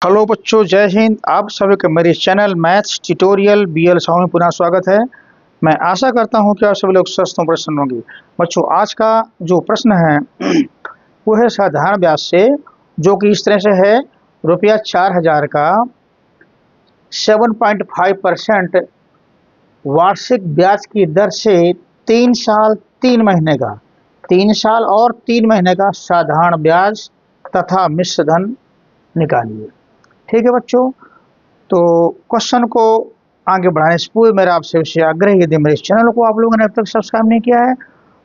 Hello बच्चों, जय हिंद। आप सभी का मेरे channel maths tutorial BL Sahu में पुनः स्वागत है। मैं आशा करता हूं कि आप सभी लोग स्वस्थ और प्रसन्न होंगे। बच्चों, आज का जो प्रश्न है वो है साधारण ब्याज से, जो कि इस तरह से है। रुपया 4000 का 7.5% वार्षिक ब्याज की दर से 3 साल 3 महीने का 3 साल और 3 महीने का साधारण ब्याज तथा मिश्र धन निकालिए। ठीक है बच्चों, तो क्वेश्चन को आगे बढ़ाने से पूर्व मेरा आपसे विशेष आग्रह है, यदि मेरे चैनल को आप लोगों ने अब तक सब्सक्राइब नहीं किया है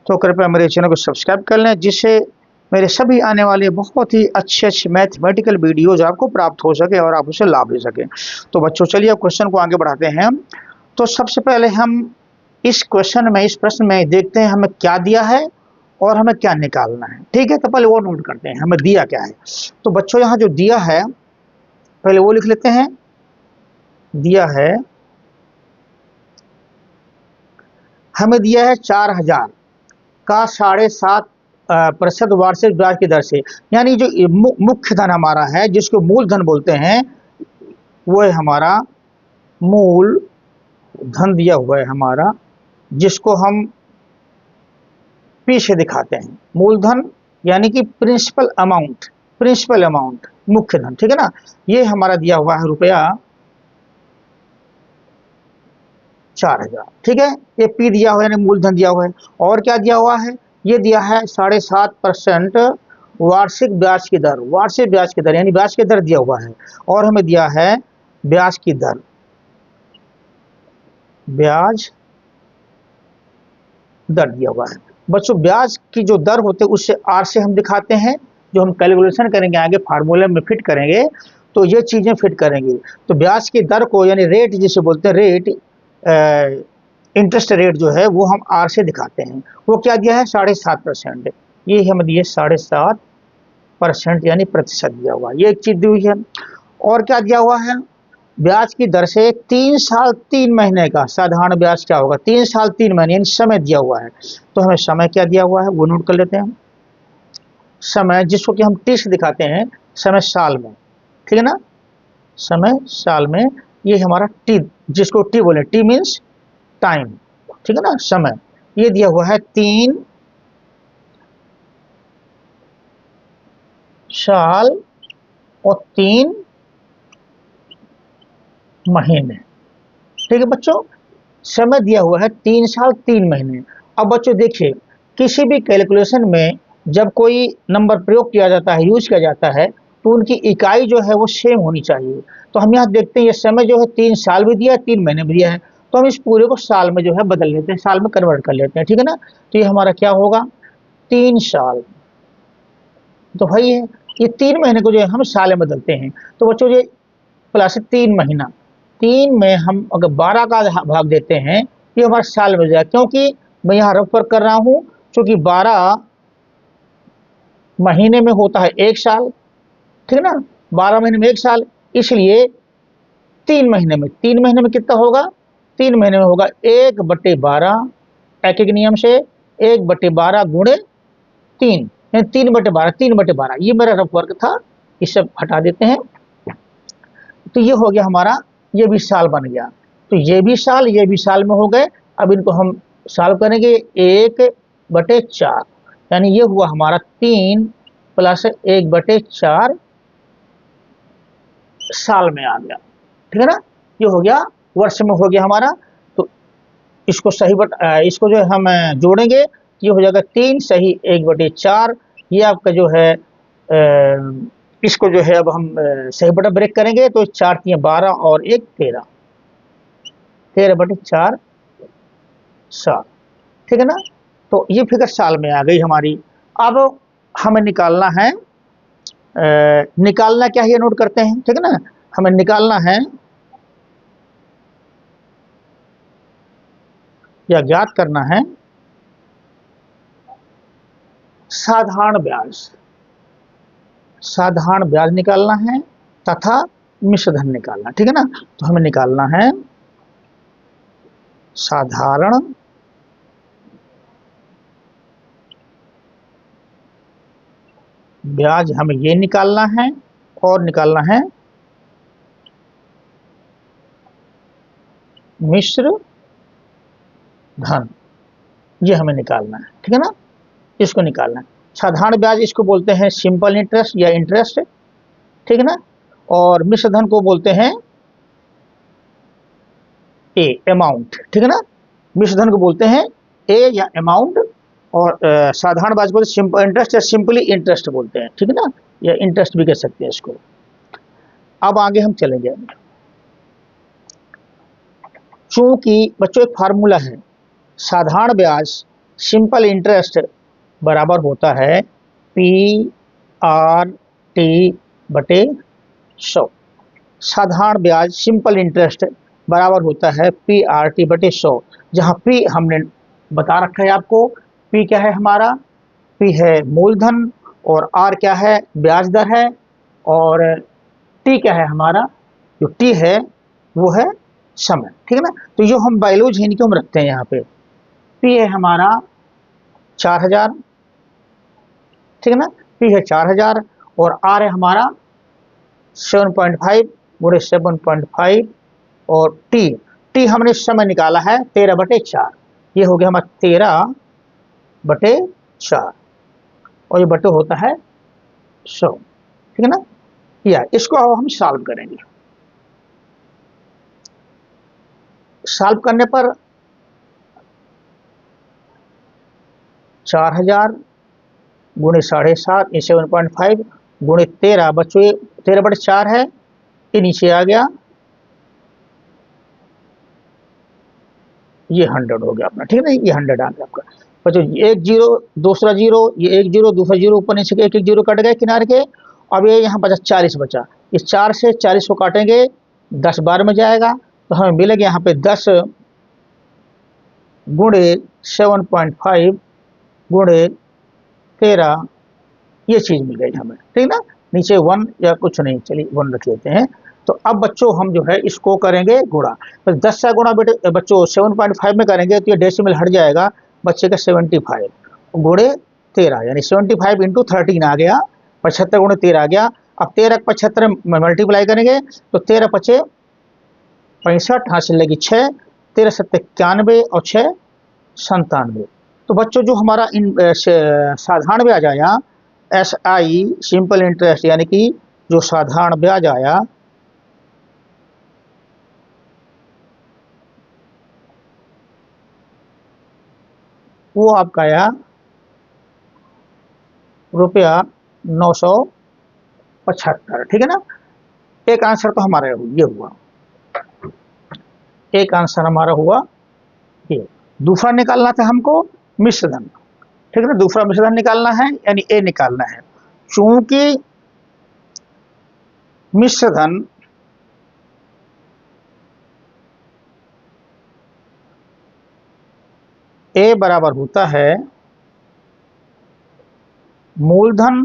तो कृपया मेरे चैनल को सब्सक्राइब कर लें, जिससे मेरे सभी आने वाले बहुत ही अच्छे मैथमेटिकल वीडियोज आपको प्राप्त हो सके और आप उसे लाभ ले सकें। तो बच्चों, चलिए अब क्वेश्चन को आगे बढ़ाते हैं। तो सबसे पहले हम इस प्रश्न में देखते हैं हमें क्या दिया है और हमें क्या निकालना है। ठीक है, तो पहले वो नोट करते हैं हमें दिया क्या है। तो बच्चों, यहाँ जो दिया है पहले वो लिख लेते हैं। दिया है, हमें दिया है 4000 का 7.5% वार्षिक ब्याज की दर से, यानी जो मुख्य धन हमारा है, जिसको मूलधन बोलते हैं, वो है हमारा मूल धन दिया हुआ है हमारा, जिसको हम पी से दिखाते हैं। मूलधन यानी कि प्रिंसिपल अमाउंट मुख्य धन। ठीक है ना, ये हमारा दिया हुआ है रुपया 4000। ठीक है, ये पी दिया हुआ है यानी मूलधन दिया हुआ है। और क्या दिया हुआ है, ये दिया है 7.5% वार्षिक ब्याज की दर। वार्षिक ब्याज की दर यानी ब्याज की दर दिया हुआ है, और हमें दिया है ब्याज की दर। ब्याज दर दिया हुआ है। बच्चों, ब्याज की जो दर होते है उससे आर से हम दिखाते हैं। जो हम कैलकुलेशन करेंगे आगे फार्मूले में फिट करेंगे तो ये चीजें फिट करेंगे। तो ब्याज की दर को यानी रेट जिसे बोलते हैं, रेट इंटरेस्ट रेट जो है वो हम आर से दिखाते हैं। वो क्या दिया है, 7.5%। ये हमें दिए 7.5% यानी प्रतिशत दिया हुआ, ये एक चीज दी हुई है। और क्या दिया हुआ है, ब्याज की दर से 3 साल 3 महीने का साधारण ब्याज क्या होगा, 3 साल 3 महीने यानी समय दिया हुआ है। तो हमें समय क्या दिया हुआ है वो नोट कर लेते हैं। समय जिसको कि हम टी से दिखाते हैं, समय साल में। ठीक है ना, समय साल में, ये हमारा टी, जिसको टी बोले, टी मीन्स टाइम। ठीक है ना, समय ये दिया हुआ है 3 साल और 3 महीने। ठीक है बच्चों, समय दिया हुआ है 3 साल 3 महीने। अब बच्चों देखिए, किसी भी कैलकुलेशन में जब कोई नंबर प्रयोग किया जाता है, यूज किया जाता है, तो उनकी इकाई जो है वो सेम होनी चाहिए। तो हम यहाँ देखते हैं ये समय जो है 3 साल भी दिया है, 3 महीने भी दिया है, तो हम इस पूरे को साल में जो है बदल लेते हैं, साल में कन्वर्ट कर लेते हैं। ठीक है ना, तो ये हमारा क्या होगा, 3 साल। तो भाई ये 3 महीने को जो है हम साल में बदलते हैं। तो बच्चों ये प्लस 3 महीना, 3 में हम अगर 12 का भाग देते हैं, ये हमारे साल में जाए, क्योंकि मैं यहाँ रफ वर्क कर रहा हूँ, क्योंकि 12 महीने में होता है 1 साल। ठीक है ना, 12 महीने में 1 साल, इसलिए 3 महीने में कितना होगा, 3 महीने में होगा 1/12। एक एक नियम से 1/12 गुणे 3, 3/12, 3/12। ये मेरा रफ वर्क था, इसे हटा देते हैं। तो ये हो गया हमारा, ये भी साल बन गया। तो ये भी साल, ये भी साल में हो गए। अब इनको हम सॉल्व करेंगे, 1/4, यानी ये हुआ हमारा 3 प्लस 1/4 साल में आ गया। ठीक है ना, ये हो गया वर्ष में हो गया हमारा। तो इसको इसको जो हम जोड़ेंगे, ये हो जाएगा 3 सही 1/4। ये आपका जो है इसको जो है अब हम सही बटा ब्रेक करेंगे, तो 4×3 = 12 और 1 13, 13/4 साल। ठीक है ना, तो ये फिगर साल में आ गई हमारी। अब हमें निकालना है, निकालना क्या है ये नोट करते हैं। ठीक है ना, हमें निकालना है या ज्ञात करना है साधारण ब्याज। साधारण ब्याज निकालना है तथा मिश्र धन निकालना। ठीक है ना, तो हमें निकालना है साधारण ब्याज, हमें ये निकालना है, और निकालना है मिश्र धन, ये हमें निकालना है, ठीक है ना, इसको निकालना है। साधारण ब्याज इसको बोलते हैं सिंपल इंटरेस्ट या इंटरेस्ट, ठीक है ना, और मिश्र धन को बोलते हैं ए, अमाउंट, ठीक है ना, मिश्र धन को बोलते हैं ए या अमाउंट, और साधारण ब्याज को सिंपल इंटरेस्ट या सिंपली इंटरेस्ट बोलते हैं, ठीक है ना, या इंटरेस्ट भी कह सकते हैं इसको। अब आगे हम चलेंगे। चूंकि बच्चों एक फार्मूला है, साधारण ब्याज सिंपल इंटरेस्ट बराबर होता है पी आर टी बटे 100। साधारण ब्याज सिंपल इंटरेस्ट बराबर होता है पी आर टी बटे 100, जहां पी हमने बता रखा है आपको, पी क्या है हमारा, पी है मूलधन, और आर क्या है, ब्याज दर है, और टी क्या है हमारा, जो टी है वो है समय, ठीक है ना। तो जो हम वैल्यूज इनकी हम रखते हैं यहाँ पे, पी है हमारा 4000, ठीक है ना, पी है 4000, और आर है हमारा 7.5 गुणे 7.5, और टी हमने इस समय निकाला है 13/4, ये हो गया हमारा 13/4, और ये बटे होता है 100, ठीक है ना। या इसको अब हम सॉल्व करेंगे। सॉल्व करने पर 4000 गुणे 7.5 7.5 गुणे 13, बच्चों ये 13/4 है, ये नीचे आ गया, ये 100 हो गया अपना, ठीक है ना, ये 100 आ गया आपका। बच्चों एक जीरो दूसरा जीरो, ये एक जीरो दूसरा जीरो, ऊपर नीचे के एक एक जीरो कट गए किनारे के। अब ये यहाँ बचा 40 बचा, इस 4 से 40 को काटेंगे 10 बार में जाएगा, तो हमें मिलेगा यहाँ पे 10 गुणे 7.5 गुणे 13, ये चीज मिल गई हमें, ठीक ना। नीचे 1 या कुछ नहीं, चलिए 1 रख लेते हैं। तो अब बच्चों हम जो है इसको करेंगे गुणा, तो 10 का गुणा बेटे बच्चों 7.5 में करेंगे तो ये डेसिमल हट जाएगा, बच्चे का 75 गुणे 13, यानी 75 इंटू 13 आ गया, 75 गुणे 13 आ गया। अब 13 75 में मल्टीप्लाई करेंगे तो 13 पचे 65, हासिल लगी 6, 13 7 91 और 6 97। तो बच्चों जो हमारा साधारण ब्याज आया SI सिंपल इंटरेस्ट, यानी कि जो साधारण ब्याज आया वो आपका आया ₹975, ठीक है ना। एक आंसर तो हमारा ये हुआ, एक आंसर हमारा हुआ ये। दूसरा निकालना था हमको मिश्रधन, ठीक है ना, दूसरा मिश्रधन निकालना है, यानी ए निकालना है। चूंकि मिश्रधन ए बराबर होता है मूलधन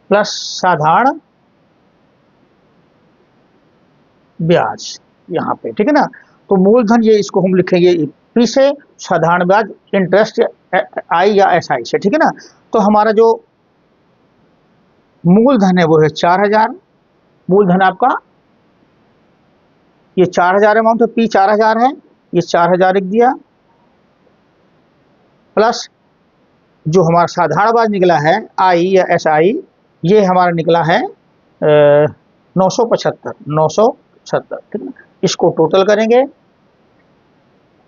प्लस साधारण ब्याज, यहाँ पे, ठीक है ना। तो मूलधन ये इसको हम लिखेंगे पी से, साधारण ब्याज इंटरेस्ट आई या SI से, ठीक है ना। तो हमारा जो मूलधन है वो है 4000, मूलधन आपका ये 4000 अमाउंट है, पी 4000 है, ये 4000 लिख दिया, प्लस जो हमारा साधारण ब्याज निकला है आई या SI, ये हमारा निकला है 975, ठीक है ना। इसको टोटल करेंगे,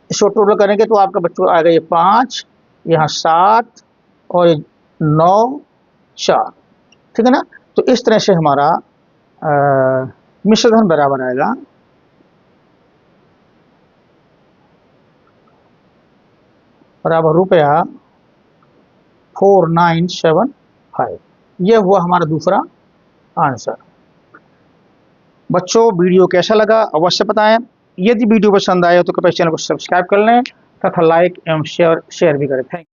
इसको टोटल करेंगे तो आपका बच्चों आएगा ये 5, यहाँ 7 और 9 4, ठीक है ना। तो इस तरह से हमारा मिश्रधन बराबर आएगा ₹4975। यह हुआ हमारा दूसरा आंसर। बच्चों वीडियो कैसा लगा अवश्य बताएं। यदि वीडियो पसंद आए तो कृपया चैनल को सब्सक्राइब कर लें तथा लाइक एवं शेयर भी करें। Thank you.